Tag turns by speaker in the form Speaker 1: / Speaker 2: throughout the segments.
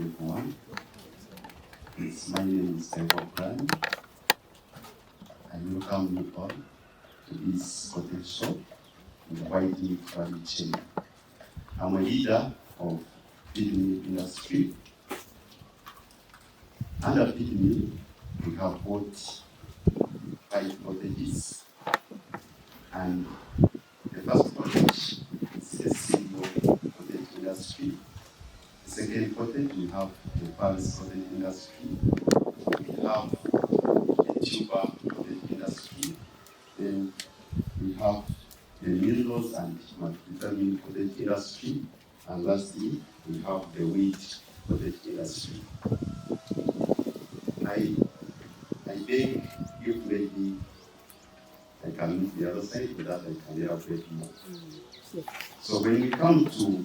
Speaker 1: everyone. My name is Agribusiness. I welcome you all to this cottage shop in the white meat value chain. I'm a leader of feed meat industry. Under feed meat, we have both 5 cottages, and the first cottage is a single cottage industry. The second cottage, we have the pulse cottage industry. We have the tuber cottage industry. Then we have the minerals and multivitamin cottage industry. And lastly, we have the wheat cottage industry. I beg you, maybe I can move the other side so that I can elaborate more. So when we come to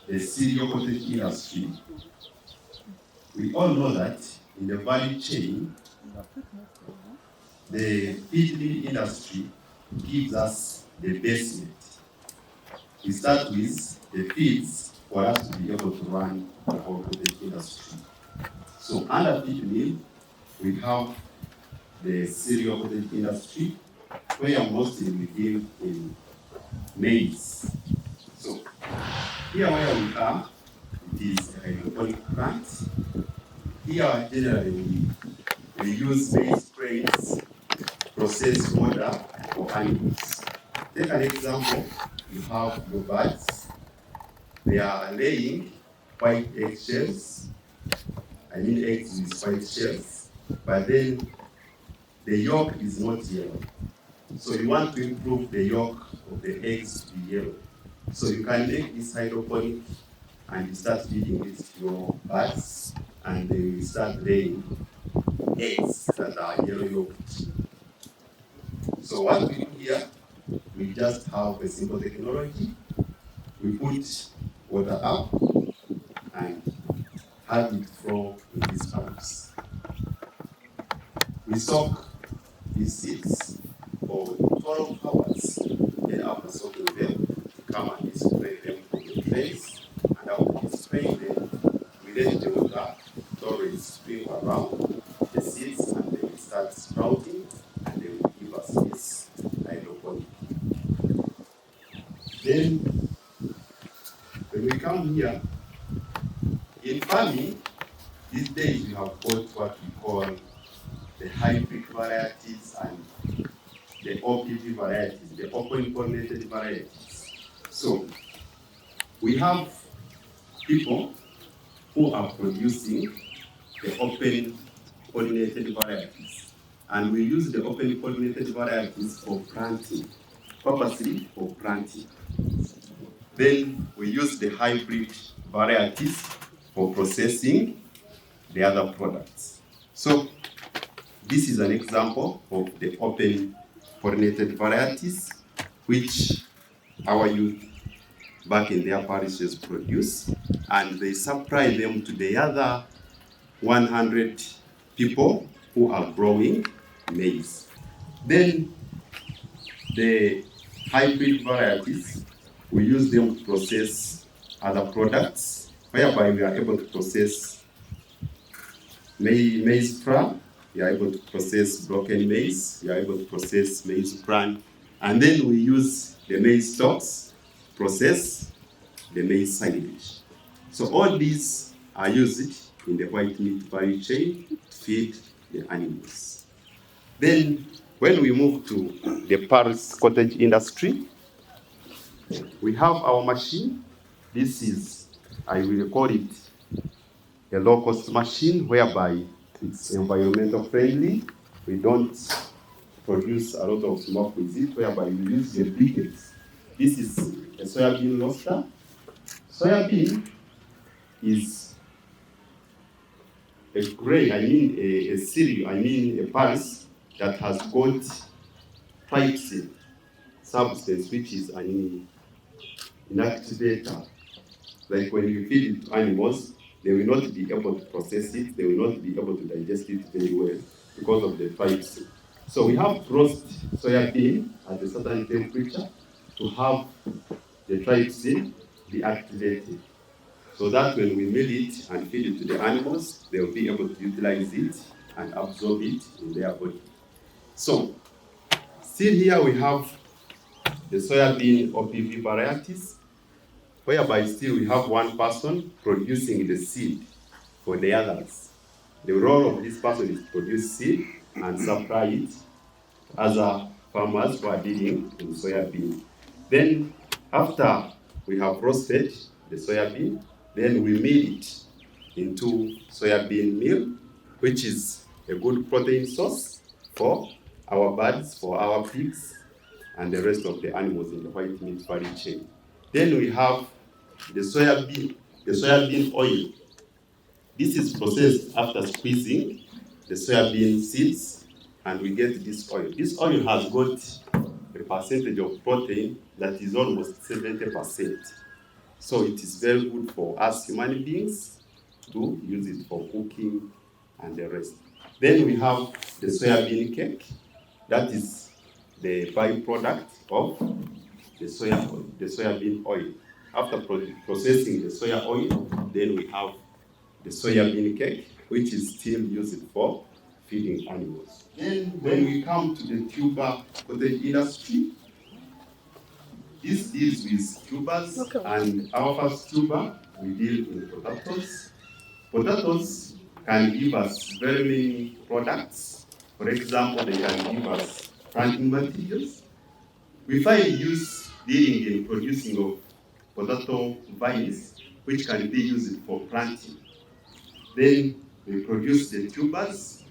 Speaker 1: the cereal cottage industry, we all know that in the value chain, the feed meat industry gives us the basement. We start with the feeds for us to be able to run the whole cottage industry. So under feed meat, we have the cereal cottage industry, where mostly we deal in maize. So here where we are, it is a hydroponic plant. Here generally we use maize strains, processed fodder for animals. Take an example, you have your birds. They are laying white eggshells. I mean eggs with white shells, but then the yolk is not yellow. So you want to improve the yolk of the eggs to be yellow. So you can make this hydroponic and you start feeding it to your birds, and they will start laying eggs that are yellow yolk. So what we do here, we just have a simple technology. We put water up and have it flow in these pumps. We soak these seeds for 12 hours. Then after soaking them, we come and spray them from the place. And after we spray them, we let the water thoroughly sprinkle around the seeds, and they will start sprouting, and they will give us this hydroponic. Then, when we come here, in farming, these days we have got what we call the hybrid varieties and the OPV varieties, the open pollinated varieties. So we have people who are producing the open pollinated varieties, and we use the open pollinated varieties for planting, purposely for planting. Then we use the hybrid varieties for processing the other products. So this is an example of the open pollinated varieties which our youth back in their parishes produce, and they supply them to the other 100 people who are growing maize. Then the hybrid varieties, we use them to process other products, whereby we are able to process maize flour, we are able to process broken maize, we are able to process maize bran, and then we use the maize stalks to process the maize silage. So all these are used in the white meat value chain to feed the animals. Then when we move to the pulse cottage industry, we have our machine. This is, I will call it a low-cost machine, whereby it's environmental friendly. We don't produce a lot of smoke with it, whereby we use the briquettes. This is a soybean roaster. Soybean is a grain, a cereal, a pulse that has got trypsin substance, which is an inactivator. Like when you feed it to animals, they will not be able to process it, they will not be able to digest it very well because of the trypsin. So we have to roast soybean at a certain temperature to have the trypsin be activated. so that when we mill it and feed it to the animals, they will be able to utilize it and absorb it in their body. So, still here we have the soybean OPV varieties, whereby still we have one person producing the seed for the others. The role of this person is to produce seed and supply it to other farmers who are dealing in soybean. Then after we have roasted the soybean, then we mill it into soybean meal, which is a good protein source for our birds, for our pigs, and the rest of the animals in the white meat value chain. Then we have the soybean oil. This is processed after squeezing the soybean seeds, and we get this oil. This oil has got a percentage of protein that is almost 70%. So it is very good for us human beings to use it for cooking and the rest. Then we have the soybean cake. That is the byproduct of the soybean oil. After processing the soya oil, then we have the soybean cake, which is still used for feeding animals. Then when we come to the tuber cottage industry, this deals with tubers, and our first tuber, we deal in potatoes. Potatoes can give us very many products. For example, they can give us planting materials. We find use dealing in producing of potato vines, which can be used for planting. Then we produce the tubers,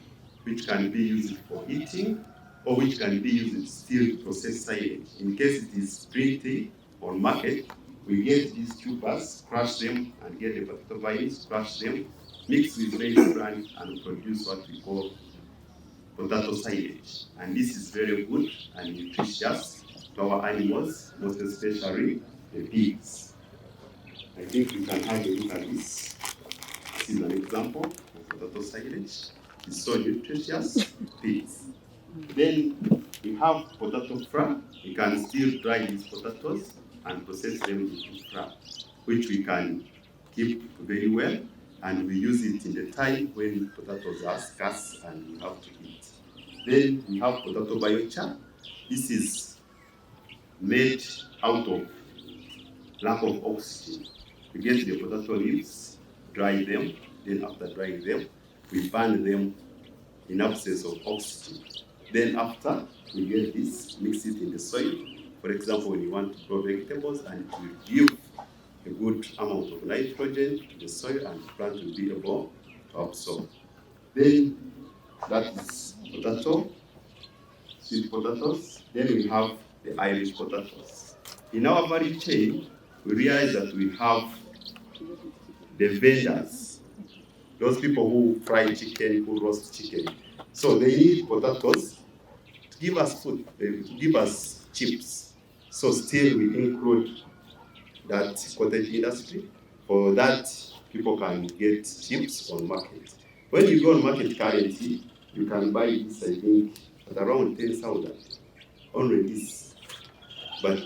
Speaker 1: which can be used for eating, or which can be used still to process silage. In case it is printed on market, we get these tubers, crush them, and get the potato vines, crush them, mix with maize bran, and produce what we call potato silage. And this is very good and nutritious to our animals, most especially the pigs. I think we can have a look at this. This is an example of potato silage. It's so nutritious, pigs. Then we have potato flour. We can still dry these potatoes and process them into flour, which we can keep very well, and we use it in the time when potatoes are scarce and we have to eat. Then we have potato biochar. This is made out of lack of oxygen. We get the potato leaves, dry them, then after drying them, we burn them in absence of oxygen. Then after, we get this, mix it in the soil. For example, when you want to grow vegetables, and it will give a good amount of nitrogen to the soil, and the plant will be able to absorb. Then that is potato, sweet potatoes. Then we have the Irish potatoes. In our value chain, we realize that we have the vendors, those people who fry chicken, who roast chicken. So they need potatoes to give us food, to give us chips. So still we include that cottage industry. For that, people can get chips on market. When you go on market currently, you can buy this, I think, at around 10,000. Only this. But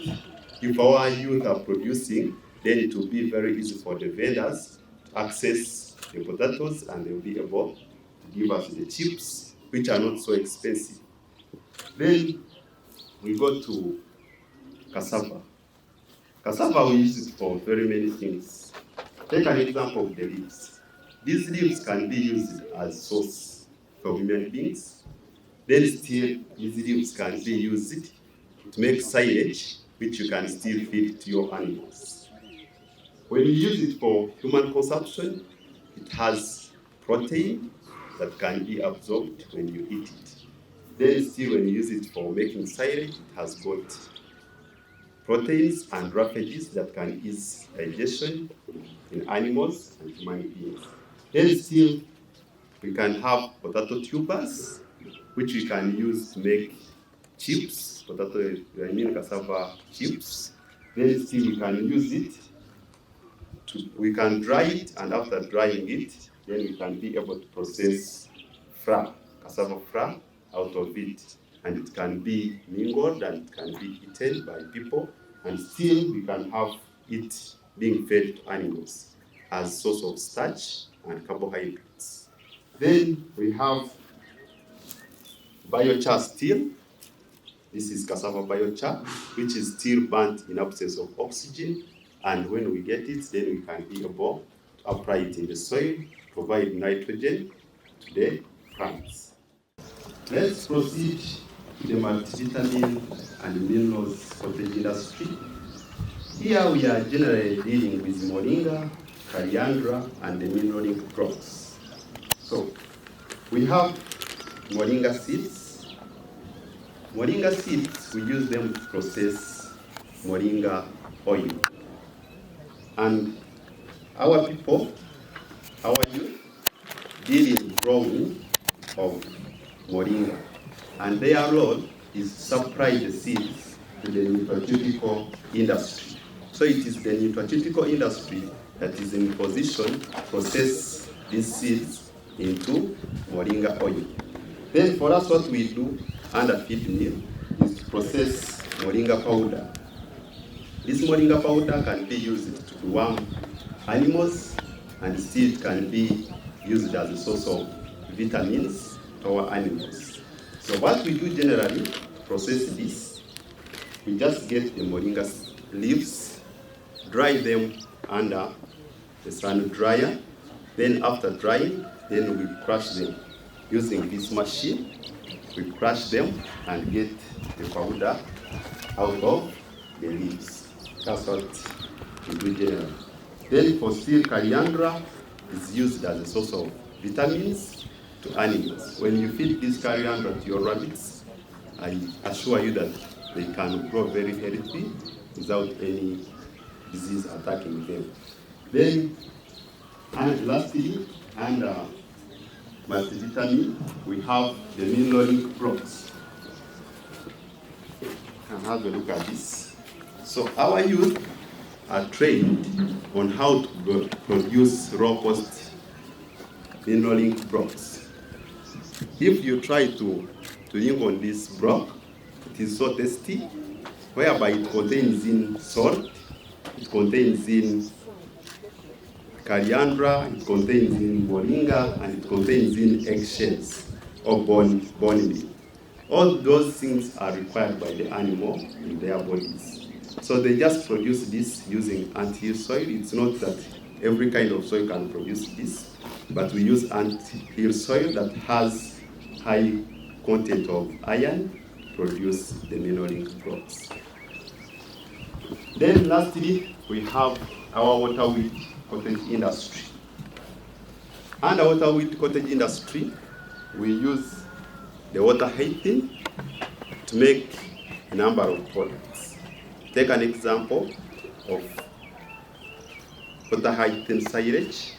Speaker 1: if our youth are producing, then it will be very easy for the vendors to access the potatoes, and they'll be able to give us the chips, which are not so expensive. Then we go to cassava. Cassava, we use it for very many things. Take an example of the leaves. These leaves can be used as sauce for human beings. Then still, these leaves can be used to make silage, which you can still feed to your animals. When you use it for human consumption, it has protein that can be absorbed when you eat it. Then still, when you use it for making silage, it has got proteins and raffages that can ease digestion in animals and human beings. Then still, we can have potato tubers, which we can use to make chips, cassava chips. Then still we can use it, we can dry it, and after drying it, then we can be able to process flour, cassava flour, out of it. And it can be mingled and it can be eaten by people, and still we can have it being fed to animals. as source of starch and carbohydrates. Then we have biochar steel. This is cassava biochar, which is still burnt in absence of oxygen. And when we get it, then we can be able to apply it in the soil, provide nitrogen to the plants. Let's proceed to the multivitamin and minerals cottage industry. Here we are generally dealing with Moringa, Coriander, and the mineral crops. So we have Moringa seeds. Moringa seeds, we use them to process Moringa oil. And our people, our youth, deal in growing of Moringa. And their role is to supply the seeds to the nutraceutical industry. So it is the nutraceutical industry that is in position to process these seeds into Moringa oil. Then for us, what we do under feed mill is to process Moringa powder. This Moringa powder can be used to deworm animals, and still can be used as a source of vitamins to our animals. So what we do generally to process this, we just get the Moringa leaves, dry them under the sun dryer. Then after drying, then we crush them using this machine. We crush them and get the powder out of the leaves. That's what we do generally. Then for steel coriander is used as a source of vitamins to animals. When you feed this coriander to your rabbits, I assure you that they can grow very healthy without any disease attacking them. Then, and lastly, under multivitamin, we have the mineral blocks. And have a look at this. So our youth are trained on how to produce raw-post mineral blocks. If you try to ink on this block, it is so tasty, whereby it contains in salt, it contains in coriander, it contains in moringa, and it contains in eggshells or bone meal. All those things are required by the animal in their bodies. So they just produce this using ant-hill soil. It's not that every kind of soil can produce this, but we use ant-hill soil that has high content of iron to produce the mineral crops. Then lastly, we have our water wheat cottage industry. Under water wheat cottage industry, we use the water hyacinth to make a number of products. Take an example of water hyacinth silage.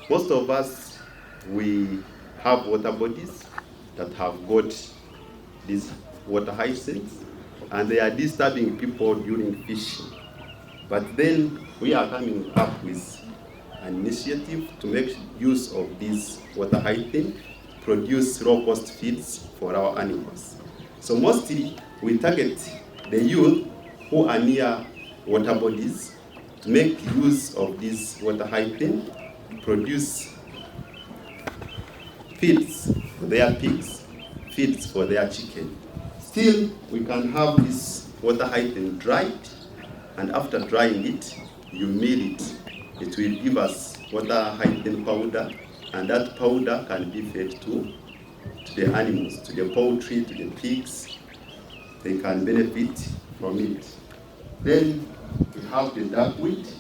Speaker 1: Most of us, we have water bodies that have got these water hyacinths, and they are disturbing people during fishing. But then we are coming up with an initiative to make use of this water hyacinth, produce raw-post feeds for our animals. So mostly we target the youth who are near water bodies to make use of this water hyacinth, produce feeds for their pigs, feeds for their chicken. Still, we can have this water hyacinth dried, and after drying it, you mill it. It will give us water hyacinth powder, and that powder can be fed to the animals, to the poultry, to the pigs. They can benefit from it. Then we have the dark wheat.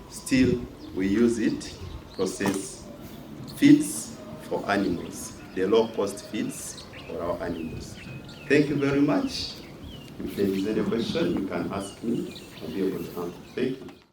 Speaker 1: Still, we use it to process feeds for animals, the low-cost feeds for our animals. Thank you very much. If there is any question, you can ask me. I'll be able to answer. Thank you.